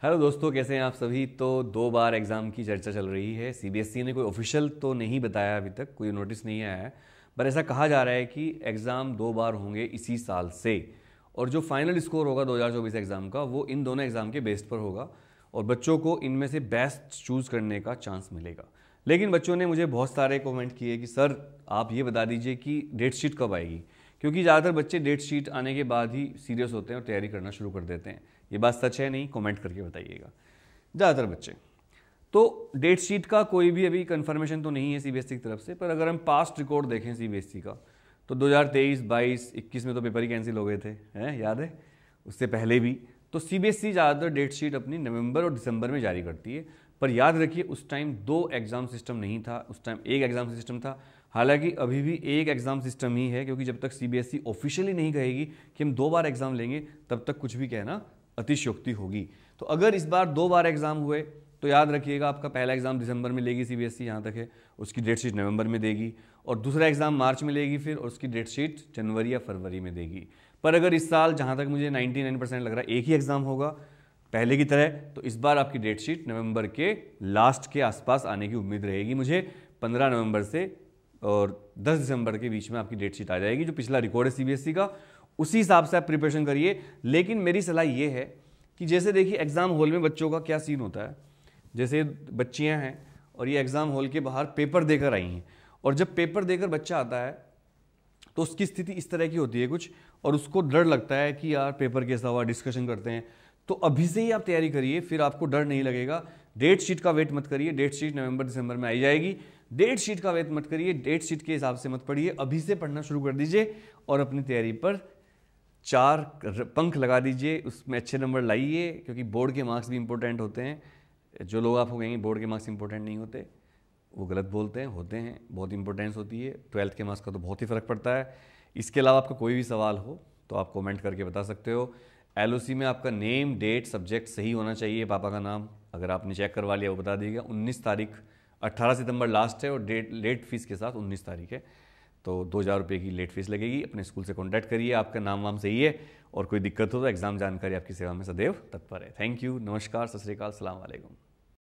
Hello दोस्तों, कैसे हैं आप सभी। तो 2 बार एग्ज़ाम की चर्चा चल रही है। सीबीएसई ने कोई ऑफिशियल तो नहीं बताया, अभी तक कोई नोटिस नहीं आया है, पर ऐसा कहा जा रहा है कि एग्ज़ाम 2 बार होंगे इसी साल से, और जो फाइनल स्कोर होगा 2024 एग्ज़ाम का वो इन दोनों एग्ज़ाम के बेस पर होगा और बच्चों को इनमें से बेस्ट चूज़ करने का चांस मिलेगा। लेकिन बच्चों ने मुझे बहुत सारे कमेंट किए कि सर आप ये बता दीजिए कि डेट शीट कब आएगी, क्योंकि ज़्यादातर बच्चे डेट शीट आने के बाद ही सीरियस होते हैं और तैयारी करना शुरू कर देते हैं। ये बात सच है नहीं, कमेंट करके बताइएगा। ज़्यादातर बच्चे तो डेट शीट का कोई भी अभी कंफर्मेशन तो नहीं है सीबीएसई की तरफ से, पर अगर हम पास्ट रिकॉर्ड देखें सीबीएसई का तो 2023, 22, 21 में तो पेपर ही कैंसिल हो गए थे, हैं याद है, उससे पहले भी। तो सीबीएसई ज़्यादातर डेट शीट अपनी नवंबर और दिसंबर में जारी करती है, पर याद रखिए उस टाइम 2 एग्ज़ाम सिस्टम नहीं था, उस टाइम एक एग्ज़ाम सिस्टम था। हालांकि अभी भी एक एग्ज़ाम सिस्टम ही है, क्योंकि जब तक सीबीएसई ऑफिशियली नहीं कहेगी कि हम 2 बार एग्ज़ाम लेंगे तब तक कुछ भी कहना अतिशयोक्ति होगी। तो अगर इस बार 2 बार एग्ज़ाम हुए तो याद रखिएगा आपका पहला एग्ज़ाम दिसंबर में लेगी सीबीएसई, यहाँ तक है, उसकी डेट शीट नवंबर में देगी, और दूसरा एग्ज़ाम मार्च में लेगी फिर, और उसकी डेट शीट जनवरी या फरवरी में देगी। पर अगर इस साल जहाँ तक मुझे 99% लग रहा है एक ही एग्ज़ाम होगा पहले की तरह, तो इस बार आपकी डेट शीट नवंबर के लास्ट के आसपास आने की उम्मीद रहेगी मुझे। 15 नवंबर से और 10 दिसंबर के बीच में आपकी डेट शीट आ जाएगी, जो पिछला रिकॉर्ड है सीबीएसई का, उसी हिसाब से आप प्रिपरेशन करिए। लेकिन मेरी सलाह ये है कि जैसे देखिए एग्ज़ाम हॉल में बच्चों का क्या सीन होता है, जैसे बच्चियां हैं और ये एग्ज़ाम हॉल के बाहर पेपर देकर आई हैं, और जब पेपर देकर बच्चा आता है तो उसकी स्थिति इस तरह की होती है कुछ, और उसको डर लगता है कि यार पेपर कैसा हुआ, डिस्कशन करते हैं। तो अभी से ही आप तैयारी करिए, फिर आपको डर नहीं लगेगा। डेट शीट का वेट मत करिए, डेट शीट नवंबर दिसंबर में आई जाएगी। डेट शीट का वेट मत करिए, डेट शीट के हिसाब से मत पढ़िए, अभी से पढ़ना शुरू कर दीजिए और अपनी तैयारी पर 4 पंख लगा दीजिए, उसमें अच्छे नंबर लाइए, क्योंकि बोर्ड के मार्क्स भी इंपॉर्टेंट होते हैं। जो लोग आपको कहेंगे बोर्ड के मार्क्स इंपॉर्टेंट नहीं होते, वो गलत बोलते हैं, होते हैं, बहुत इंपॉर्टेंस होती है। 12th के मार्क्स का तो बहुत ही फ़र्क पड़ता है। इसके अलावा आपका कोई भी सवाल हो तो आप कमेंट करके बता सकते हो। एलओसी में आपका नेम, डेट, सब्जेक्ट सही होना चाहिए, पापा का नाम अगर आपने चेक करवा लिया वो बता दीजिएगा। 19 तारीख, 18 सितंबर लास्ट है, और डेट लेट फीस के साथ 19 तारीख है, तो 2000 रुपये की लेट फीस लगेगी। अपने स्कूल से कॉन्टैक्ट करिए, आपका नाम वाम सही है, और कोई दिक्कत हो तो एग्ज़ाम जानकारी आपकी सेवा में सदैव तत्पर है। थैंक यू, नमस्कार, सत श्री अकाल, सलाम वालेकुम।